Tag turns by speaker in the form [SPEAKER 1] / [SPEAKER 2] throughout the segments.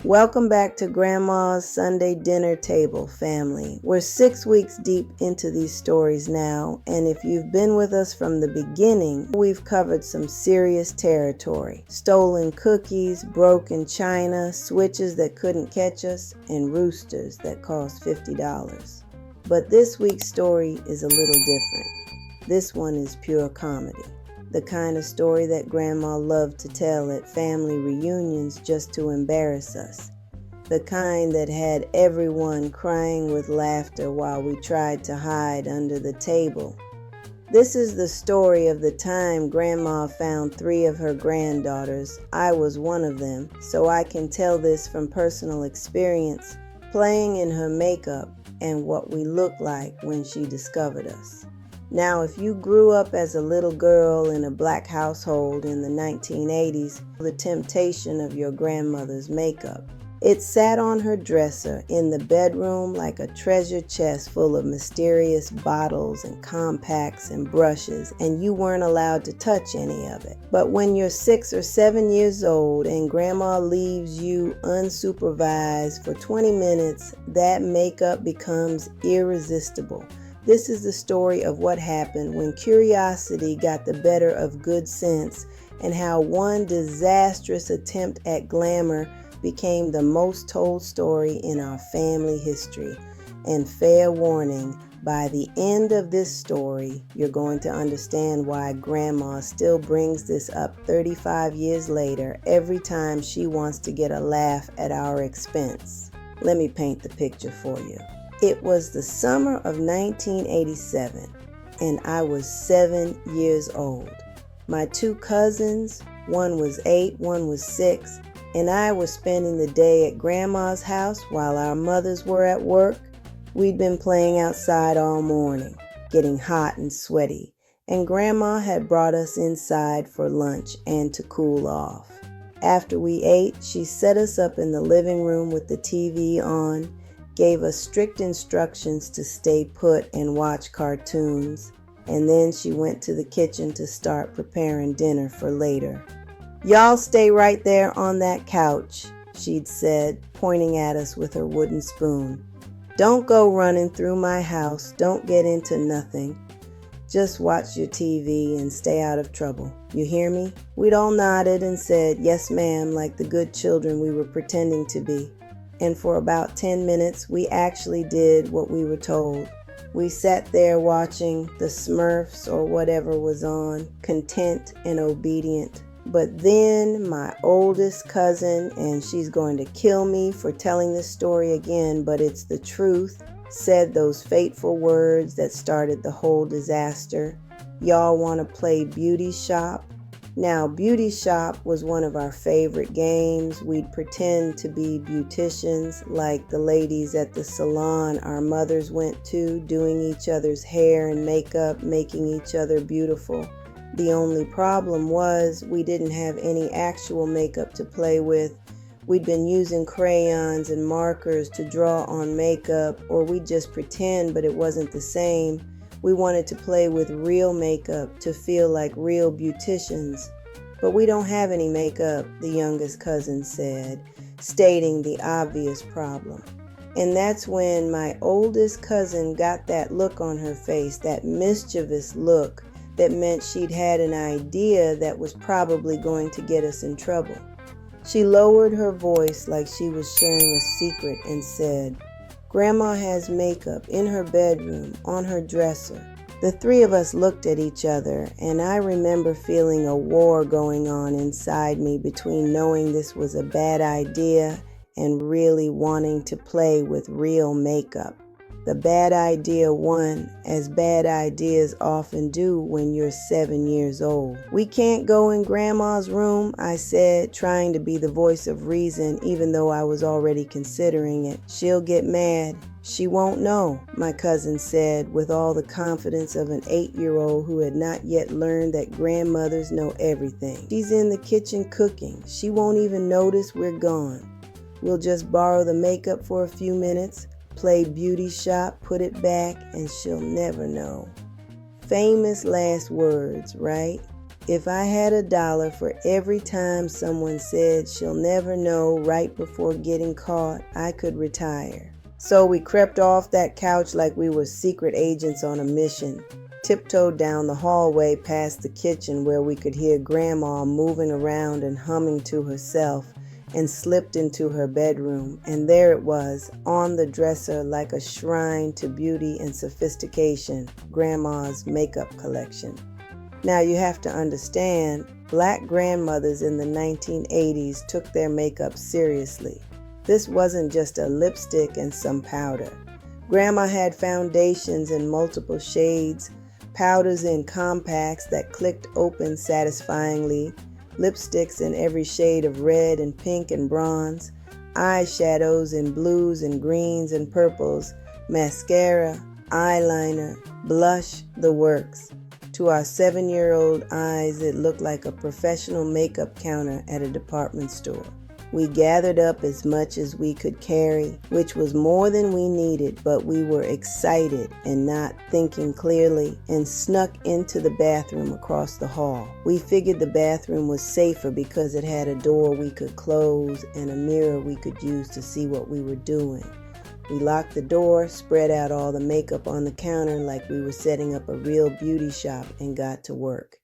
[SPEAKER 1] Welcome back to Grandma's Sunday Dinner Table, family. We're 6 weeks deep into these stories now, and if you've been with us from the beginning, we've covered some serious territory. Stolen cookies, broken china, switches that couldn't catch us, and roosters that cost $50. But this week's story is a little different. This one is pure comedy. The kind of story that Grandma loved to tell at family reunions just to embarrass us. The kind that had everyone crying with laughter while we tried to hide under the table. This is the story of the time Grandma found 3 of her granddaughters. I was one of them, so I can tell this from personal experience, playing in her makeup and what we looked like when she discovered us. Now, if you grew up as a little girl in a black household in the 1980s, the temptation of your grandmother's makeup. It sat on her dresser in the bedroom like a treasure chest full of mysterious bottles and compacts and brushes, and you weren't allowed to touch any of it. But when you're 6 or 7 years old and Grandma leaves you unsupervised for 20 minutes, that makeup becomes irresistible. This is the story of what happened when curiosity got the better of good sense and how one disastrous attempt at glamour became the most told story in our family history. And fair warning, by the end of this story, you're going to understand why Grandma still brings this up 35 years later every time she wants to get a laugh at our expense. Let me paint the picture for you. It was the summer of 1987, and I was 7 years old. My 2 cousins, one was 8, one was 6, and I was spending the day at Grandma's house while our mothers were at work. We'd been playing outside all morning, getting hot and sweaty, and Grandma had brought us inside for lunch and to cool off. After we ate, she set us up in the living room with the TV on, gave us strict instructions to stay put and watch cartoons, and then she went to the kitchen to start preparing dinner for later. "Y'all stay right there on that couch," she'd said, pointing at us with her wooden spoon. "Don't go running through my house, don't get into nothing. Just watch your TV and stay out of trouble. You hear me?" We'd all nodded and said, "Yes, ma'am," like the good children we were pretending to be. And for about 10 minutes, we actually did what we were told. We sat there watching the Smurfs or whatever was on, content and obedient. But then my oldest cousin, and she's going to kill me for telling this story again, but it's the truth, said those fateful words that started the whole disaster. "Y'all want to play beauty shop?" Now, Beauty Shop was one of our favorite games. We'd pretend to be beauticians, like the ladies at the salon our mothers went to, doing each other's hair and makeup, making each other beautiful. The only problem was we didn't have any actual makeup to play with. We'd been using crayons and markers to draw on makeup, or we'd just pretend, but it wasn't the same. We wanted to play with real makeup to feel like real beauticians. "But we don't have any makeup," the youngest cousin said, stating the obvious problem. And that's when my oldest cousin got that look on her face, that mischievous look that meant she'd had an idea that was probably going to get us in trouble. She lowered her voice like she was sharing a secret and said, "Grandma has makeup in her bedroom, on her dresser." The 3 of us looked at each other, and I remember feeling a war going on inside me between knowing this was a bad idea and really wanting to play with real makeup. The bad idea won, as bad ideas often do when you're 7 years old. "We can't go in Grandma's room," I said, trying to be the voice of reason even though I was already considering it. "She'll get mad." "She won't know," my cousin said with all the confidence of an 8-year-old who had not yet learned that grandmothers know everything. "She's in the kitchen cooking. She won't even notice we're gone. We'll just borrow the makeup for a few minutes, play beauty shop, put it back, and she'll never know." Famous last words, right? If I had $1 for every time someone said she'll never know right before getting caught, I could retire. So we crept off that couch like we were secret agents on a mission, tiptoed down the hallway past the kitchen where we could hear Grandma moving around and humming to herself, and slipped into her bedroom, and there it was, on the dresser like a shrine to beauty and sophistication, Grandma's makeup collection. Now you have to understand, Black grandmothers in the 1980s took their makeup seriously. This wasn't just a lipstick and some powder. Grandma had foundations in multiple shades, powders in compacts that clicked open satisfyingly, lipsticks in every shade of red and pink and bronze, eyeshadows in blues and greens and purples, mascara, eyeliner, blush, the works. To our 7-year-old eyes, it looked like a professional makeup counter at a department store. We gathered up as much as we could carry, which was more than we needed, but we were excited and not thinking clearly, and snuck into the bathroom across the hall. We figured the bathroom was safer because it had a door we could close and a mirror we could use to see what we were doing. We locked the door, spread out all the makeup on the counter like we were setting up a real beauty shop, and got to work.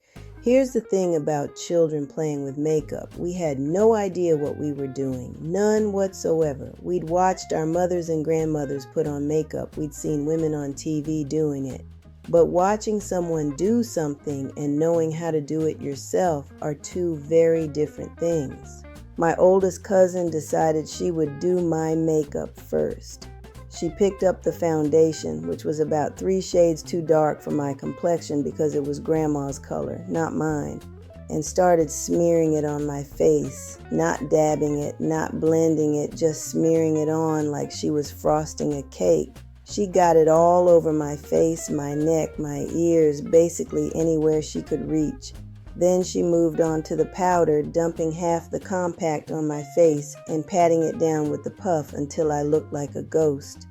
[SPEAKER 1] Here's the thing about children playing with makeup. We had no idea what we were doing, none whatsoever. We'd watched our mothers and grandmothers put on makeup. We'd seen women on TV doing it. But watching someone do something and knowing how to do it yourself are two very different things. My oldest cousin decided she would do my makeup first. She picked up the foundation, which was about 3 shades too dark for my complexion because it was Grandma's color, not mine, and started smearing it on my face, not dabbing it, not blending it, just smearing it on like she was frosting a cake. She got it all over my face, my neck, my ears, basically anywhere she could reach. Then she moved on to the powder, dumping half the compact on my face and patting it down with the puff until I looked like a ghost.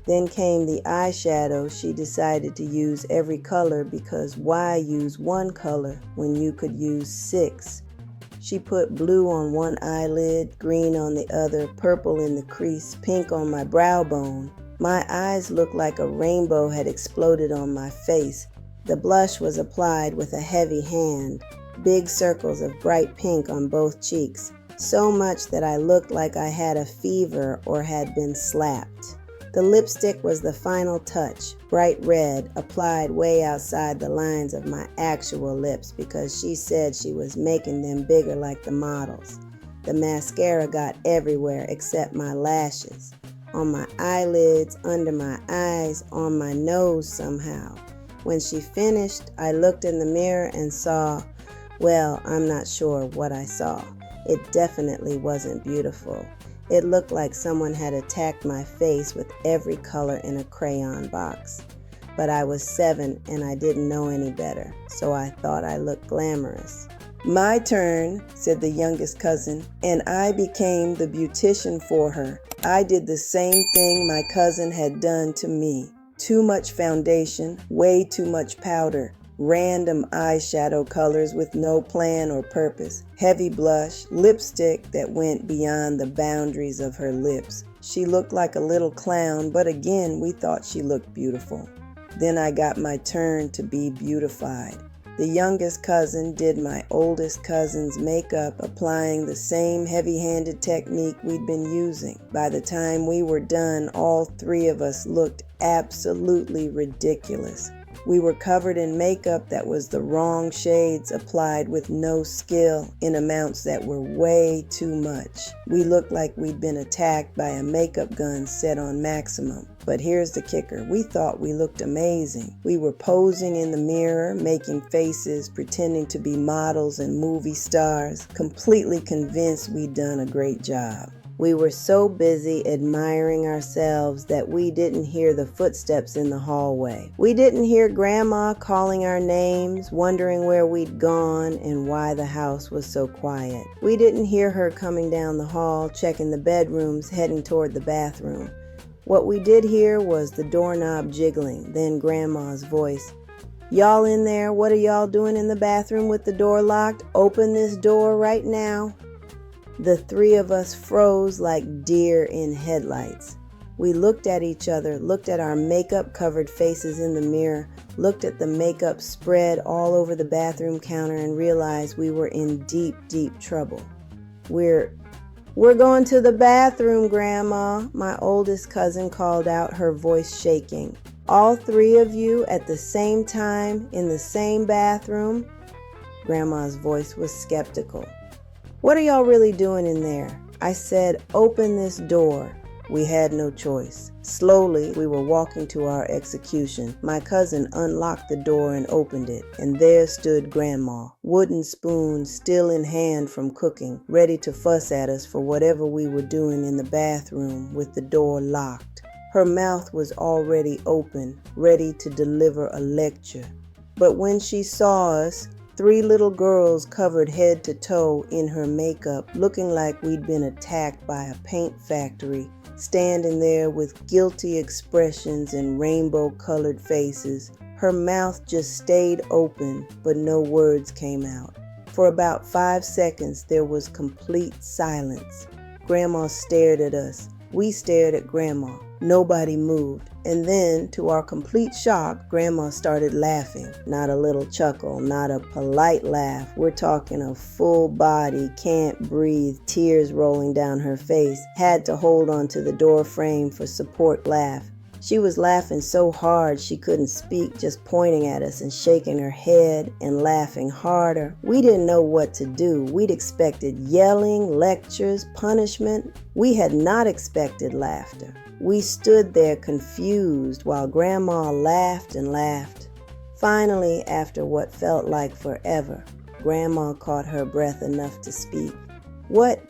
[SPEAKER 1] Then came the eyeshadow. She decided to use every color because why use one color when you could use 6? She put blue on one eyelid, green on the other, purple in the crease, pink on my brow bone. My eyes looked like a rainbow had exploded on my face. The blush was applied with a heavy hand, big circles of bright pink on both cheeks, so much that I looked like I had a fever or had been slapped. The lipstick was the final touch, bright red, applied way outside the lines of my actual lips because she said she was making them bigger like the models. The mascara got everywhere except my lashes, on my eyelids, under my eyes, on my nose somehow. When she finished, I looked in the mirror and saw, well, I'm not sure what I saw. It definitely wasn't beautiful. It looked like someone had attacked my face with every color in a crayon box. But I was 7 and I didn't know any better, so I thought I looked glamorous. "My turn," said the youngest cousin, and I became the beautician for her. I did the same thing my cousin had done to me. Too much foundation, way too much powder, random eyeshadow colors with no plan or purpose, heavy blush, lipstick that went beyond the boundaries of her lips. She looked like a little clown, but again, we thought she looked beautiful. Then I got my turn to be beautified. The youngest cousin did my oldest cousin's makeup, applying the same heavy-handed technique we'd been using. By the time we were done, all 3 of us looked absolutely ridiculous. We were covered in makeup that was the wrong shades applied with no skill in amounts that were way too much. We looked like we'd been attacked by a makeup gun set on maximum. But here's the kicker. We thought we looked amazing. We were posing in the mirror, making faces, pretending to be models and movie stars, completely convinced we'd done a great job. We were so busy admiring ourselves that we didn't hear the footsteps in the hallway. We didn't hear Grandma calling our names, wondering where we'd gone and why the house was so quiet. We didn't hear her coming down the hall, checking the bedrooms, heading toward the bathroom. What we did hear was the doorknob jiggling, then Grandma's voice. Y'all in there? What are y'all doing in the bathroom with the door locked? Open this door right now. The three of us froze like deer in headlights. We looked at each other, looked at our makeup-covered faces in the mirror, looked at the makeup spread all over the bathroom counter, and realized we were in deep, deep trouble. We're going to the bathroom, Grandma, my oldest cousin called out, her voice shaking. All three of you at the same time in the same bathroom? Grandma's voice was skeptical. What are y'all really doing in there? I said, open this door. We had no choice. Slowly, we were walking to our execution. My cousin unlocked the door and opened it, and there stood Grandma, wooden spoon still in hand from cooking, ready to fuss at us for whatever we were doing in the bathroom with the door locked. Her mouth was already open, ready to deliver a lecture. But when she saw us, three little girls covered head to toe in her makeup, looking like we'd been attacked by a paint factory, standing there with guilty expressions and rainbow-colored faces. Her mouth just stayed open, but no words came out. For about 5 seconds, there was complete silence. Grandma stared at us. We stared at Grandma. Nobody moved. And then, to our complete shock, Grandma started laughing. Not a little chuckle, not a polite laugh. We're talking a full body, can't breathe, tears rolling down her face. Had to hold onto the door frame for support laugh. She was laughing so hard she couldn't speak, just pointing at us and shaking her head and laughing harder. We didn't know what to do. We'd expected yelling, lectures, punishment. We had not expected laughter. We stood there confused while Grandma laughed and laughed. Finally, after what felt like forever, Grandma caught her breath enough to speak. "What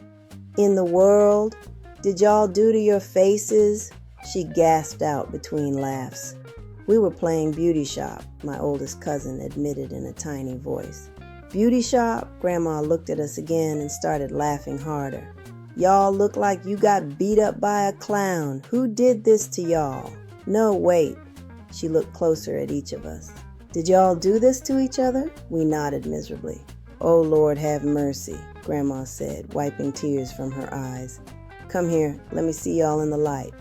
[SPEAKER 1] in the world did y'all do to your faces?" She gasped out between laughs. "We were playing beauty shop," my oldest cousin admitted in a tiny voice. "Beauty shop?" Grandma looked at us again and started laughing harder. "Y'all look like you got beat up by a clown. Who did this to y'all?" "No, wait." She looked closer at each of us. "Did y'all do this to each other?" We nodded miserably. "Oh, Lord, have mercy," Grandma said, wiping tears from her eyes. "Come here, let me see y'all in the light."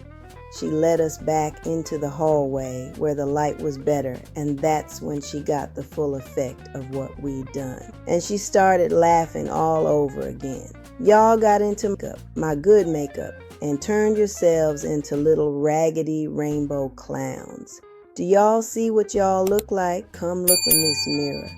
[SPEAKER 1] She led us back into the hallway where the light was better, and that's when she got the full effect of what we'd done. And she started laughing all over again. "Y'all got into makeup, my good makeup, and turned yourselves into little raggedy rainbow clowns. Do y'all see what y'all look like? Come look in this mirror."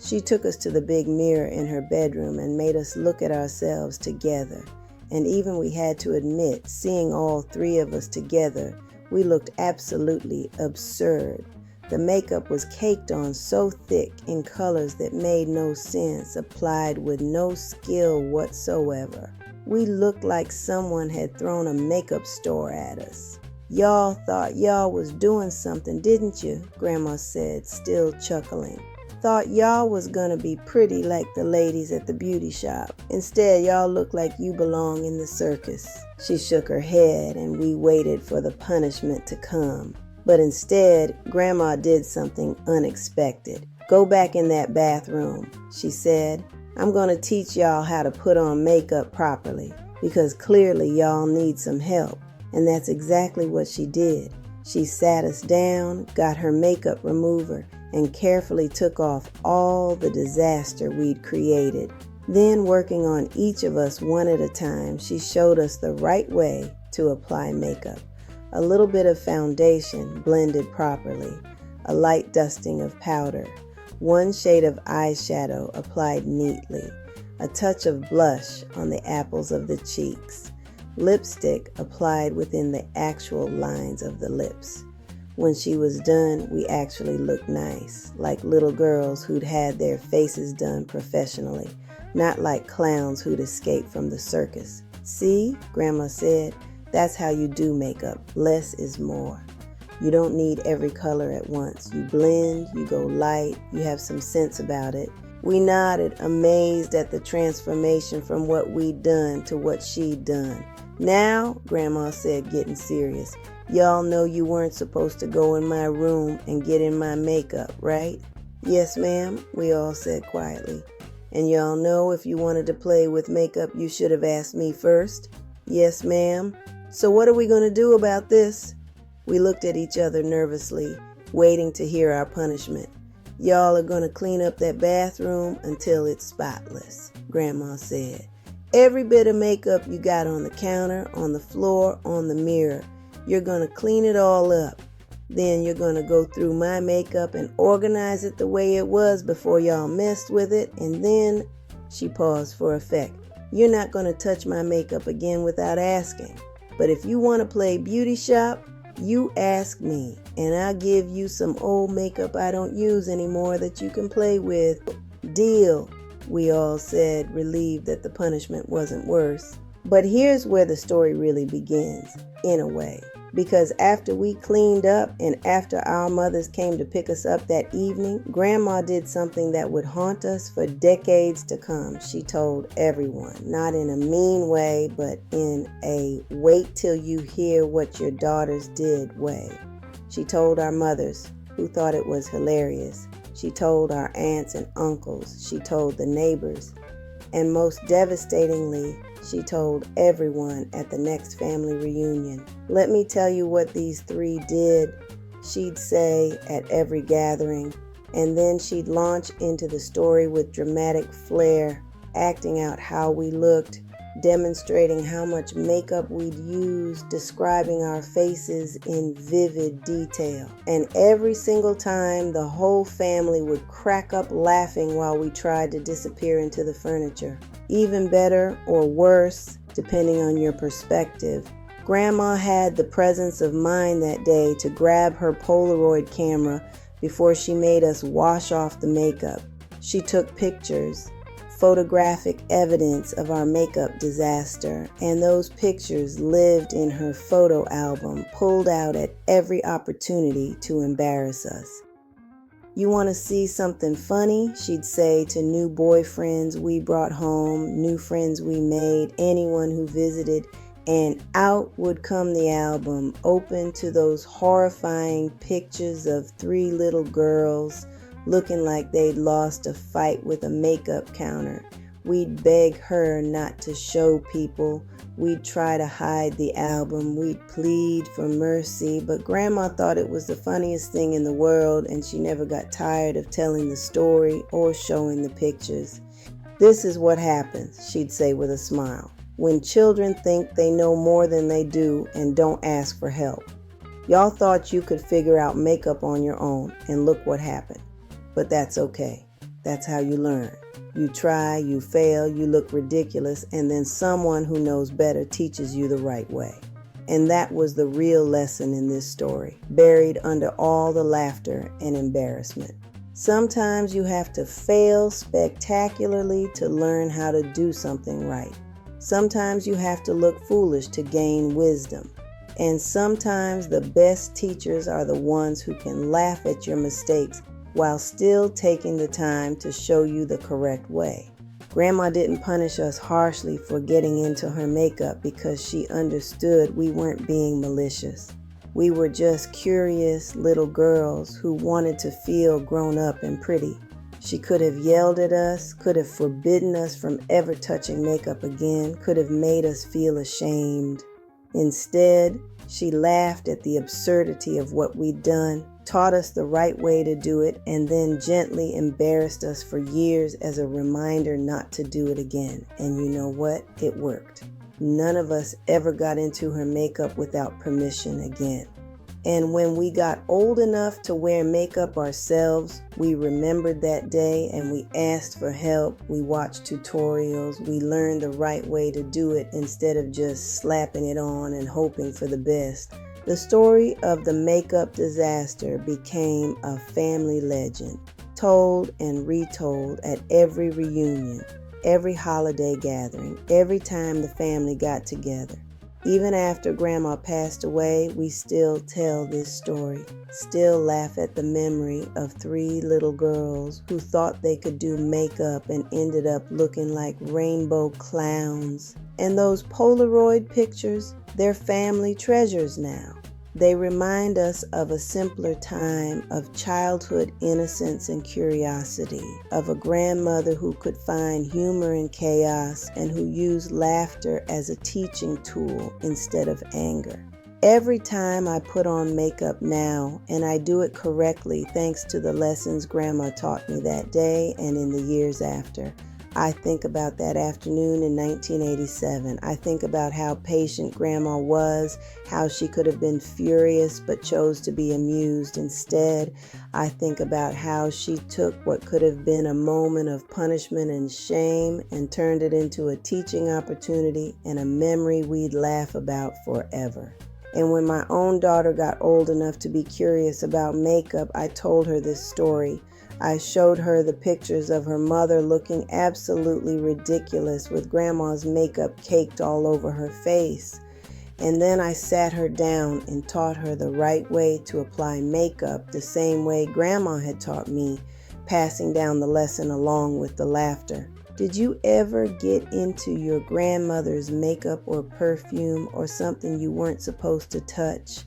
[SPEAKER 1] She took us to the big mirror in her bedroom and made us look at ourselves together. And even we had to admit, seeing all three of us together, we looked absolutely absurd. The makeup was caked on so thick in colors that made no sense, applied with no skill whatsoever. We looked like someone had thrown a makeup store at us. "Y'all thought y'all was doing something, didn't you?" Grandma said, still chuckling. "Thought y'all was gonna be pretty like the ladies at the beauty shop. Instead, y'all look like you belong in the circus." She shook her head and we waited for the punishment to come. But instead, Grandma did something unexpected. "Go back in that bathroom," she said. "I'm gonna teach y'all how to put on makeup properly, because clearly y'all need some help." And that's exactly what she did. She sat us down, got her makeup remover, and carefully took off all the disaster we'd created. Then, working on each of us one at a time, she showed us the right way to apply makeup. A little bit of foundation blended properly, a light dusting of powder, one shade of eyeshadow applied neatly, a touch of blush on the apples of the cheeks, lipstick applied within the actual lines of the lips. When she was done, we actually looked nice, like little girls who'd had their faces done professionally, not like clowns who'd escaped from the circus. "See," Grandma said, "that's how you do makeup. Less is more. You don't need every color at once. You blend, you go light, you have some sense about it." We nodded, amazed at the transformation from what we'd done to what she'd done. Now, Grandma said, getting serious, y'all know you weren't supposed to go in my room and get in my makeup, right? Yes, ma'am, we all said quietly. And y'all know if you wanted to play with makeup, you should have asked me first? Yes, ma'am. So what are we going to do about this? We looked at each other nervously, waiting to hear our punishment. Y'all are going to clean up that bathroom until it's spotless, Grandma said. Every bit of makeup you got on the counter, on the floor, on the mirror, you're going to clean it all up. Then you're going to go through my makeup and organize it the way it was before y'all messed with it. And then, she paused for effect, you're not going to touch my makeup again without asking. But if you want to play beauty shop, you ask me, and I'll give you some old makeup I don't use anymore that you can play with. Deal, we all said, relieved that the punishment wasn't worse. But here's where the story really begins, in a way. Because after we cleaned up and after our mothers came to pick us up that evening, Grandma did something that would haunt us for decades to come. She told everyone, not in a mean way, but in a wait till you hear what your daughters did way. She told our mothers, who thought it was hilarious. She told our aunts and uncles. She told the neighbors. And most devastatingly, she told everyone at the next family reunion. Let me tell you what these three did, she'd say at every gathering, and then she'd launch into the story with dramatic flair, acting out how we looked, demonstrating how much makeup we'd used, describing our faces in vivid detail. And every single time, the whole family would crack up laughing while we tried to disappear into the furniture. Even better or worse, depending on your perspective, Grandma had the presence of mind that day to grab her Polaroid camera before she made us wash off the makeup. She took pictures, photographic evidence of our makeup disaster, and those pictures lived in her photo album, pulled out at every opportunity to embarrass us. You want to see something funny? She'd say to new boyfriends we brought home, new friends we made, anyone who visited, and out would come the album, open to those horrifying pictures of three little girls looking like they'd lost a fight with a makeup counter. We'd beg her not to show people. We'd try to hide the album. We'd plead for mercy, but Grandma thought it was the funniest thing in the world, and she never got tired of telling the story or showing the pictures. This is what happens, she'd say with a smile, when children think they know more than they do and don't ask for help. Y'all thought you could figure out makeup on your own, and look what happened. But that's okay. That's how you learn. You try, you fail, you look ridiculous, and then someone who knows better teaches you the right way. And that was the real lesson in this story, buried under all the laughter and embarrassment. Sometimes you have to fail spectacularly to learn how to do something right. Sometimes you have to look foolish to gain wisdom. And sometimes the best teachers are the ones who can laugh at your mistakes while still taking the time to show you the correct way. Grandma didn't punish us harshly for getting into her makeup because she understood we weren't being malicious. We were just curious little girls who wanted to feel grown up and pretty. She could have yelled at us, could have forbidden us from ever touching makeup again, could have made us feel ashamed. Instead, she laughed at the absurdity of what we'd done, taught us the right way to do it, and then gently embarrassed us for years as a reminder not to do it again. And you know what? It worked. None of us ever got into her makeup without permission again. And when we got old enough to wear makeup ourselves, we remembered that day and we asked for help. We watched tutorials. We learned the right way to do it instead of just slapping it on and hoping for the best. The story of the makeup disaster became a family legend, told and retold at every reunion, every holiday gathering, every time the family got together. Even after Grandma passed away, we still tell this story, still laugh at the memory of three little girls who thought they could do makeup and ended up looking like rainbow clowns. And those Polaroid pictures, they're family treasures now. They remind us of a simpler time of childhood innocence and curiosity, of a grandmother who could find humor in chaos and who used laughter as a teaching tool instead of anger. Every time I put on makeup now, and I do it correctly thanks to the lessons Grandma taught me that day and in the years after, I think about that afternoon in 1987. I think about how patient Grandma was, how she could have been furious but chose to be amused instead. I think about how she took what could have been a moment of punishment and shame and turned it into a teaching opportunity and a memory we'd laugh about forever. And when my own daughter got old enough to be curious about makeup, I told her this story. I showed her the pictures of her mother looking absolutely ridiculous with Grandma's makeup caked all over her face. And then I sat her down and taught her the right way to apply makeup the same way Grandma had taught me, passing down the lesson along with the laughter. Did you ever get into your grandmother's makeup or perfume or something you weren't supposed to touch?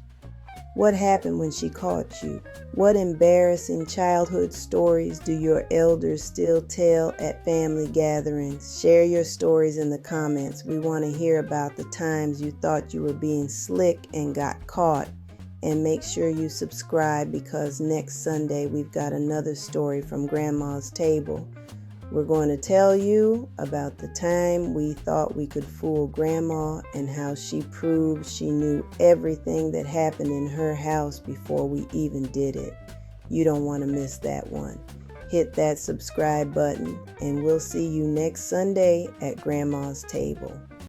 [SPEAKER 1] What happened when she caught you? What embarrassing childhood stories do your elders still tell at family gatherings? Share your stories in the comments. We want to hear about the times you thought you were being slick and got caught. And make sure you subscribe because next Sunday we've got another story from Grandma's table. We're going to tell you about the time we thought we could fool Grandma and how she proved she knew everything that happened in her house before we even did it. You don't want to miss that one. Hit that subscribe button and we'll see you next Sunday at Grandma's table.